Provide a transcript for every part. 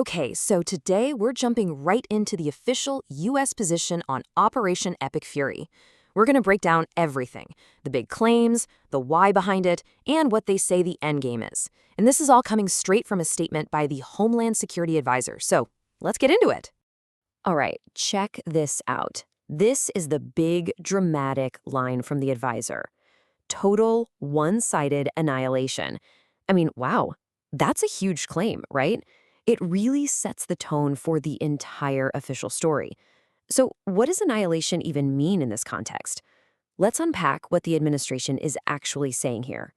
Okay, so today we're jumping right into the official U.S. position on Operation Epic Fury. We're going to break down everything, the big claims, the why behind it, and what they say the endgame is. And this is all coming straight from a statement by the Homeland Security Advisor. So let's get into it. All right, check this out. This is the big, dramatic line from the advisor. Total, one-sided annihilation. I mean, wow, that's a huge claim, right? It really sets the tone for the entire official story. So what does annihilation even mean in this context? Let's unpack what the administration is actually saying here.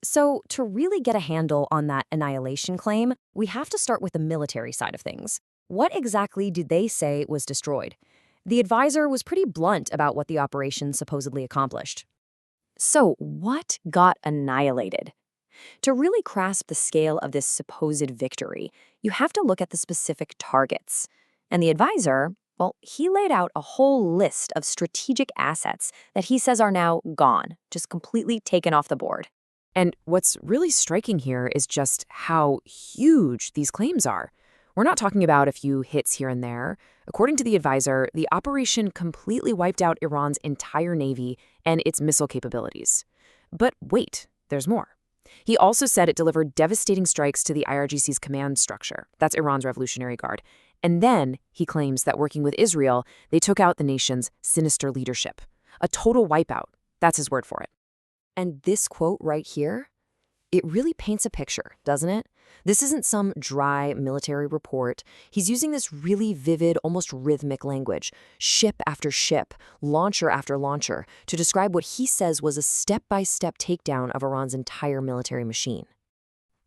So to really get a handle on that annihilation claim, we have to start with the military side of things. What exactly did they say was destroyed? The advisor was pretty blunt about what the operation supposedly accomplished. So what got annihilated? To really grasp the scale of this supposed victory, you have to look at the specific targets. And the advisor, well, he laid out a whole list of strategic assets that he says are now gone, just completely taken off the board. And what's really striking here is just how huge these claims are. We're not talking about a few hits here and there. According to the advisor, the operation completely wiped out Iran's entire navy and its missile capabilities. But wait, there's more. He also said it delivered devastating strikes to the IRGC's command structure. That's Iran's Revolutionary Guard. And then he claims that working with Israel, they took out the nation's sinister leadership. A total wipeout. That's his word for it. And this quote right here, it really paints a picture, doesn't it? This isn't some dry military report. He's using this really vivid, almost rhythmic language, ship after ship, launcher after launcher, to describe what he says was a step-by-step takedown of Iran's entire military machine.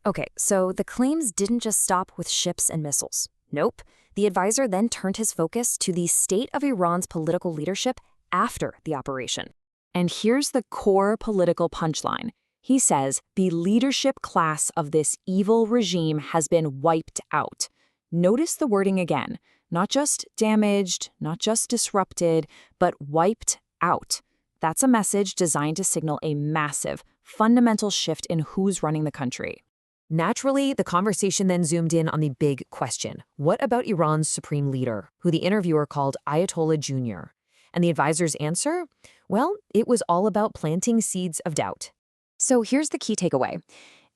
Okay, so the claims didn't just stop with ships and missiles. Nope. The advisor then turned his focus to the state of Iran's political leadership after the operation. And here's the core political punchline. He says the leadership class of this evil regime has been wiped out. Notice the wording again. Not just damaged, not just disrupted, but wiped out. That's a message designed to signal a massive, fundamental shift in who's running the country. Naturally, the conversation then zoomed in on the big question. What about Iran's supreme leader, who the interviewer called Ayatollah Jr.? And the advisor's answer? Well, it was all about planting seeds of doubt. So here's the key takeaway.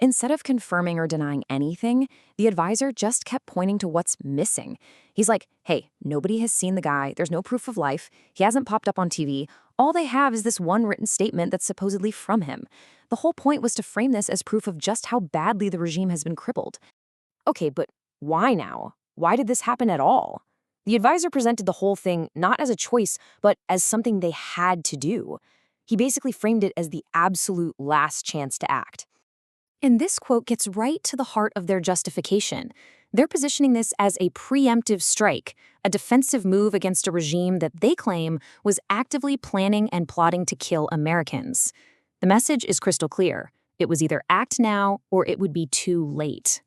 Instead of confirming or denying anything, the advisor just kept pointing to what's missing. He's like, hey, nobody has seen the guy. There's no proof of life. He hasn't popped up on TV. All they have is this one written statement that's supposedly from him. The whole point was to frame this as proof of just how badly the regime has been crippled. Okay, but why now? Why did this happen at all? The advisor presented the whole thing not as a choice, but as something they had to do. He basically framed it as the absolute last chance to act. And this quote gets right to the heart of their justification. They're positioning this as a preemptive strike, a defensive move against a regime that they claim was actively planning and plotting to kill Americans. The message is crystal clear. It was either act now or it would be too late.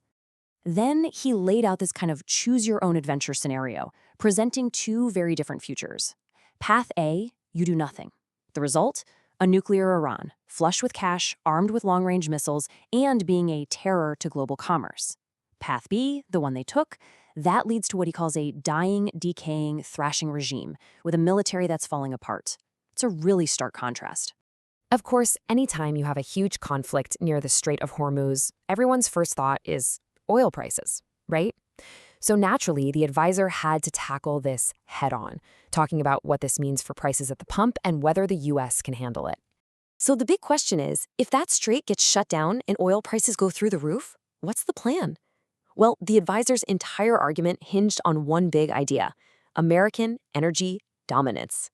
Then he laid out this kind of choose-your-own-adventure scenario, presenting two very different futures. Path A, you do nothing. The result? A nuclear Iran, flush with cash, armed with long-range missiles, and being a terror to global commerce. Path B, the one they took, that leads to what he calls a dying, decaying, thrashing regime, with a military that's falling apart. It's a really stark contrast. Of course, anytime you have a huge conflict near the Strait of Hormuz, everyone's first thought is oil prices, right? So naturally, the advisor had to tackle this head-on, talking about what this means for prices at the pump and whether the U.S. can handle it. So the big question is, if that strait gets shut down and oil prices go through the roof, what's the plan? Well, the advisor's entire argument hinged on one big idea: American energy dominance.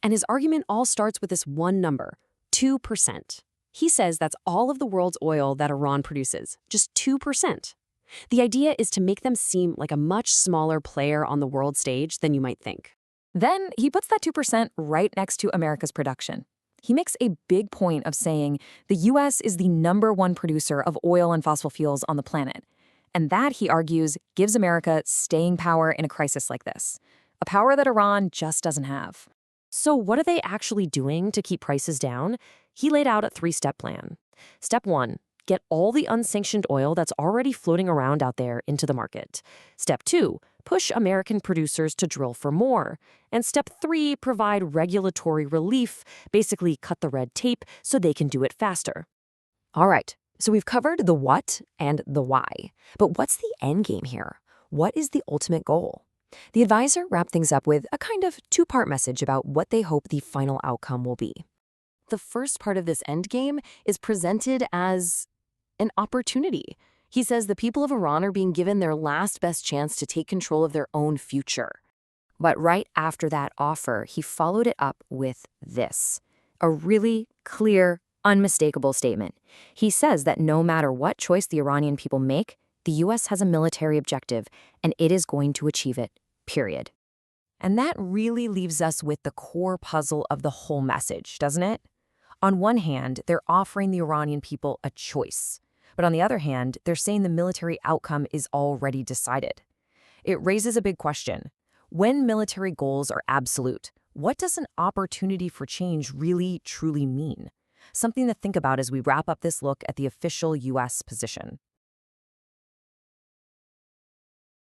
And his argument all starts with this one number, 2%. He says that's all of the world's oil that Iran produces, just 2%. The idea is to make them seem like a much smaller player on the world stage than you might think. Then he puts that 2% right next to America's production. He makes a big point of saying the U.S. is the #1 producer of oil and fossil fuels on the planet. And that, he argues, gives America staying power in a crisis like this, a power that Iran just doesn't have. So what are they actually doing to keep prices down? He laid out a 3-step plan. Step 1, Get all the unsanctioned oil that's already floating around out there into the market. Step 2, push American producers to drill for more. And step 3, provide regulatory relief, basically cut the red tape so they can do it faster. All right, so we've covered the what and the why. But what's the end game here? What is the ultimate goal? The advisor wrapped things up with a kind of two-part message about what they hope the final outcome will be. The first part of this endgame is presented as an opportunity. He says the people of Iran are being given their last best chance to take control of their own future. But right after that offer, he followed it up with this, a really clear, unmistakable statement. He says that no matter what choice the Iranian people make, the U.S. has a military objective, and it is going to achieve it, period. And that really leaves us with the core puzzle of the whole message, doesn't it? On one hand, they're offering the Iranian people a choice. But on the other hand, they're saying the military outcome is already decided. It raises a big question. When military goals are absolute, what does an opportunity for change really, truly mean? Something to think about as we wrap up this look at the official U.S. position.